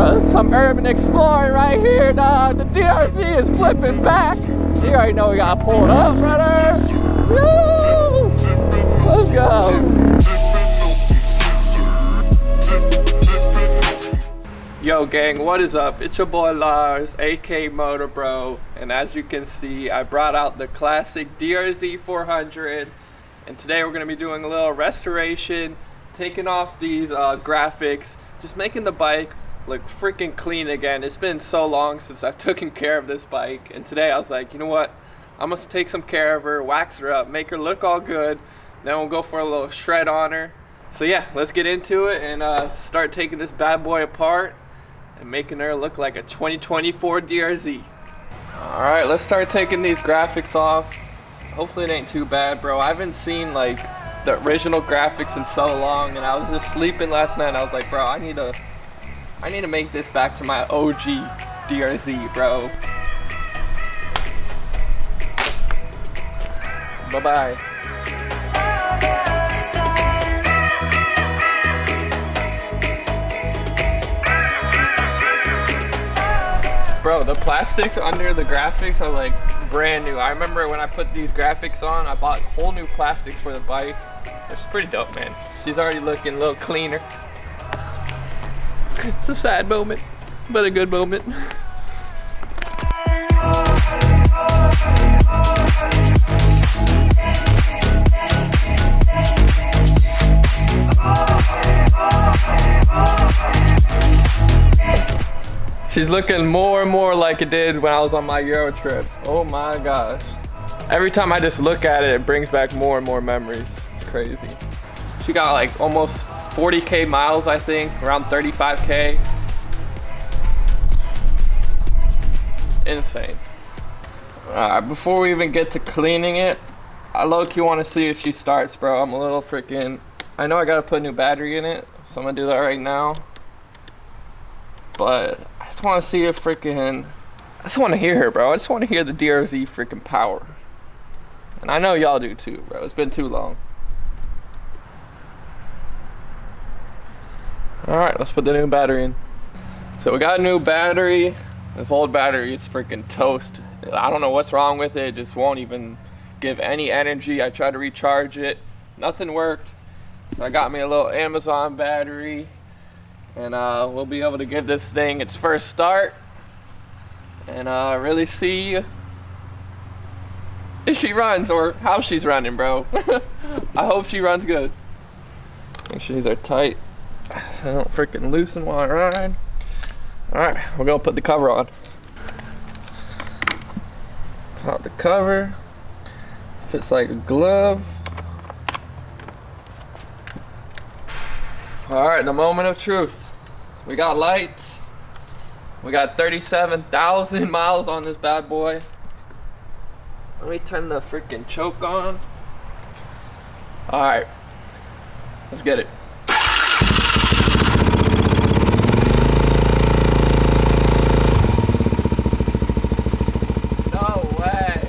bro. This is some urban exploring right here, dog. The DRZ is flipping back. You already know we gotta pull it up, brother. Woo! Let's go. Yo gang, what is up? It's your boy Lars, aka MotoBroo, and as you can see, I brought out the classic DRZ 400, and today we're going to be doing a little restoration, taking off these graphics, just making the bike look freaking clean again. It's been so long since I've taken care of this bike, and today I was like, you know what, I'm going to take some care of her, wax her up, make her look all good, then we'll go for a little shred on her. So yeah, let's get into it and start taking this bad boy apart and making her look like a 2024 DRZ. Alright, let's start taking these graphics off. Hopefully it ain't too bad, bro. I haven't seen like the original graphics in so long, and I was just sleeping last night and I was like, bro, I need to make this back to my OG DRZ, bro. Bye-bye. Bro, the plastics under the graphics are like brand new. I remember when I put these graphics on, I bought whole new plastics for the bike, which is pretty dope, man. She's already looking a little cleaner. It's a sad moment, but a good moment. She's looking more and more like it did when I was on my Euro trip. Oh my gosh. Every time I just look at it, it brings back more and more memories. It's crazy. She got like almost 40K miles, I think, around 35K. Insane. Before we even get to cleaning it, I low-key want to see if she starts, bro. I'm a little freaking... I know I gotta put a new battery in it, so I'm gonna do that right now. But I just want to see if freaking... I just want to hear her, bro. I just want to hear the DRZ freaking power. And I know y'all do too, bro. It's been too long. Alright, let's put the new battery in. So we got a new battery. This old battery is freaking toast. I don't know what's wrong with it. It just won't even give any energy. I tried to recharge it. Nothing worked. So I got me a little Amazon battery. And we'll be able to give this thing its first start and really see if she runs or how she's running, bro. I hope she runs good. Make sure these are tight so they don't freaking loosen while I ride. Alright, we're gonna put the cover on. Pop the cover. Fits like a glove. Alright, the moment of truth. We got lights. We got 37,000 miles on this bad boy. Let me turn the freaking choke on. Alright. Let's get it. No way.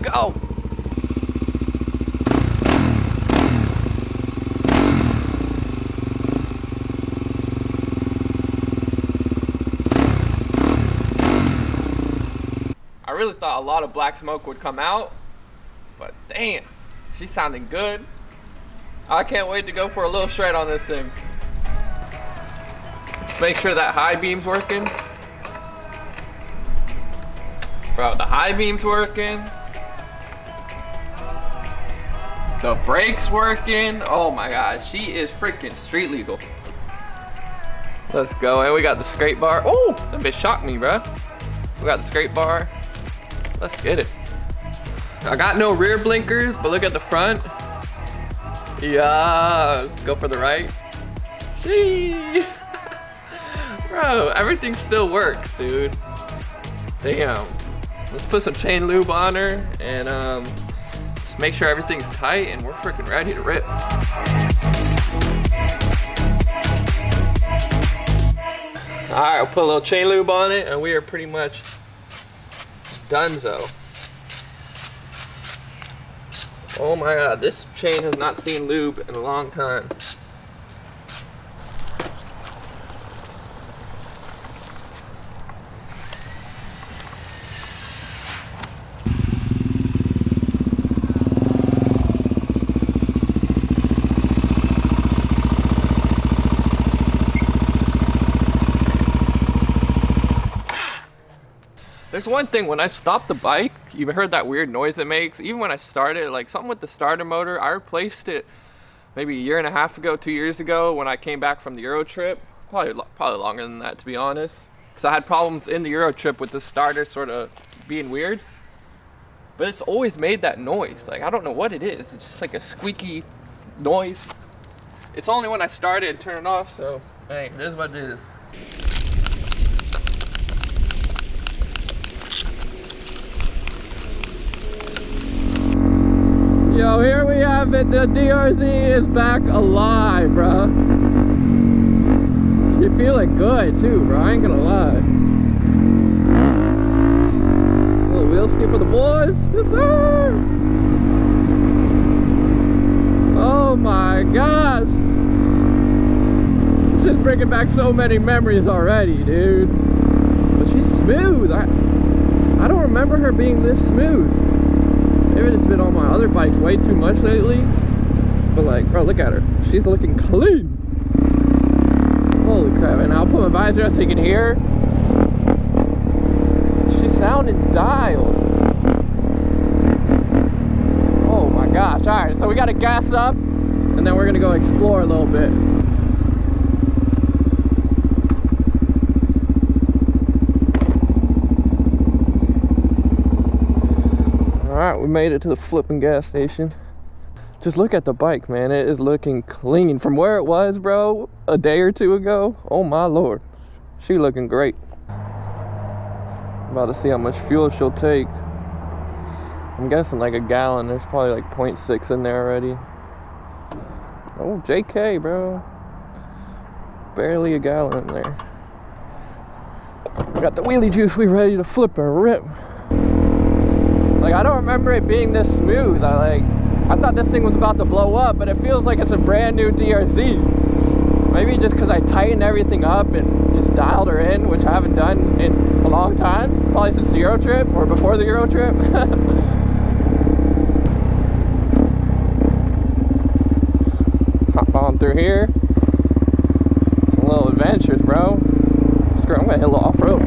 Go! I really thought a lot of black smoke would come out, but damn, she's sounding good. I can't wait to go for a little shred on this thing. Just make sure that high beam's working. Bro, the high beam's working. The brakes working. Oh my god, she is freaking street legal. Let's go. And we got the scrape bar. Oh, that bitch shocked me, bro. We got the scrape bar. Let's get it. I got no rear blinkers, but look at the front. Yeah, go for the right. Gee. Bro, everything still works, dude. Damn. Let's put some chain lube on her and just make sure everything's tight and we're freaking ready to rip. Alright, I'll put a little chain lube on it and we are pretty much Dunzo. Oh my god, this chain has not seen lube in a long time. There's one thing, when I stop the bike, you heard that weird noise it makes. Even when I started, like something with the starter motor, I replaced it maybe a year and a half ago, 2 years ago, when I came back from the Euro trip. Probably longer than that, to be honest. Because I had problems in the Euro trip with the starter sort of being weird. But it's always made that noise. Like, I don't know what it is. It's just like a squeaky noise. It's only when I started and turn it off, so hey, it is what it is. Yo, here we have it. The DRZ is back alive, bro. You're feeling good too, bro. I ain't gonna lie. Little wheel skip for the boys. Yes, sir. Oh my gosh. It's just bringing back so many memories already, dude. But she's smooth. I don't remember her being this smooth. Maybe it's been on my other bikes way too much lately. But like, bro, look at her. She's looking clean. Holy crap. And I'll put my visor up so you can hear her. She's sounding dialed. Oh my gosh. Alright, so we gotta gas up and then we're gonna go explore a little bit. Alright, we made it to the flipping gas station. Just look at the bike, man. It is looking clean. From where it was, bro, a day or two ago. Oh my lord. She looking great. I'm about to see how much fuel she'll take. I'm guessing like a gallon. There's probably like 0.6 in there already. Oh, JK, bro. Barely a gallon in there. We got the wheelie juice. We ready to flip and rip. Like, I don't remember it being this smooth. I thought this thing was about to blow up, but it feels like it's a brand new DRZ. Maybe just because I tightened everything up and just dialed her in, which I haven't done in a long time. Probably since the Euro trip, or before the Euro trip. Hop on through here. Some little adventures, bro. Screw it, I'm gonna hit a little off-road.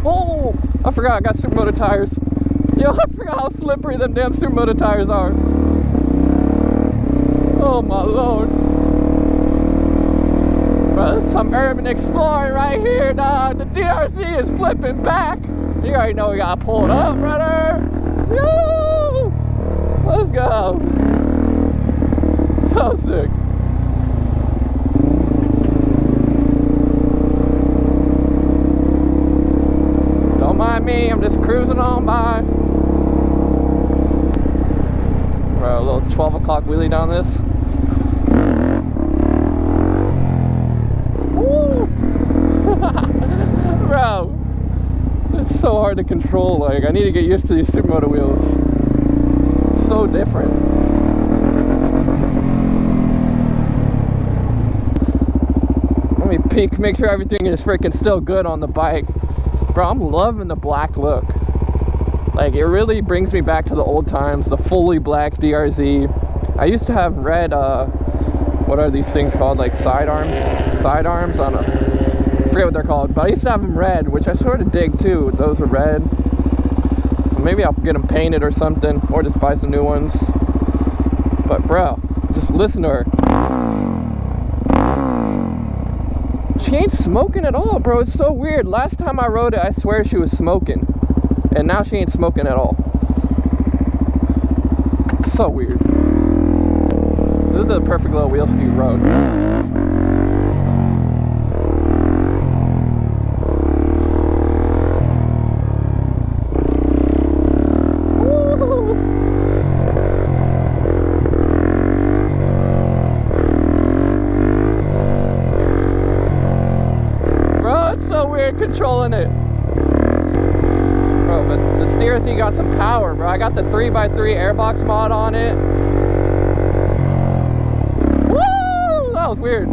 Oh! I forgot I got Supermoto tires. Yo, I forgot how slippery them damn Supermoto tires are. Oh my lord. Bro, this is some urban exploring right here, dog. The DRZ is flipping back. You already know we gotta pull it up, brother. Yo! Let's go. So sick. Don't mind me, I'm just cruising on by. Bro, a little 12 o'clock wheelie down this. Woo! Bro, it's so hard to control. Like, I need to get used to these Supermoto wheels. It's so different. Let me peek, make sure everything is freaking still good on the bike. Bro, I'm loving the black look. Like, it really brings me back to the old times, the fully black DRZ. I used to have red, what are these things called? Like sidearms? Sidearms? I don't know. I forget what they're called. But I used to have them red, which I sort of dig too. Those are red. Maybe I'll get them painted or something, or just buy some new ones. But bro, just listen to her. She ain't smoking at all, bro. It's so weird. Last time I rode it, I swear she was smoking. And now she ain't smoking at all. So weird. This is a perfect little wheel scoot road. Woo! Bro, it's so weird controlling it. But the DRZ got some power, bro. I got the 3x3 airbox mod on it. Woo! That was weird.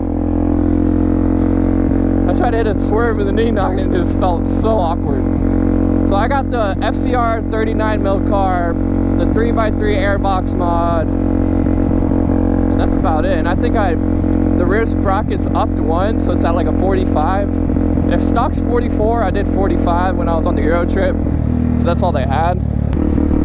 I tried to hit a swerve with a knee knock and it just felt so awkward. So I got the FCR 39mm carb, the 3x3 airbox mod, and that's about it. And I think the rear sprocket's up to 1, so it's at like a 45. If stock's 44, I did 45 when I was on the Euro trip, because that's all they had.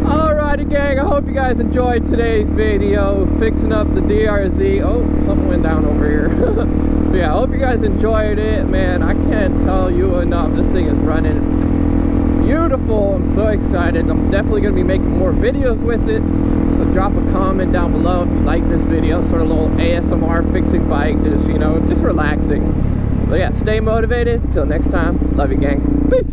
Alrighty gang, I hope you guys enjoyed today's video, fixing up the DRZ. Oh, something went down over here. But yeah, I hope you guys enjoyed it. Man, I can't tell you enough, this thing is running beautiful. I'm so excited. I'm definitely going to be making more videos with it, so drop a comment down below if you like this video. Sort of a little ASMR fixing bike, just, you know, just relaxing. But yeah, stay motivated. Till next time, love you gang, peace.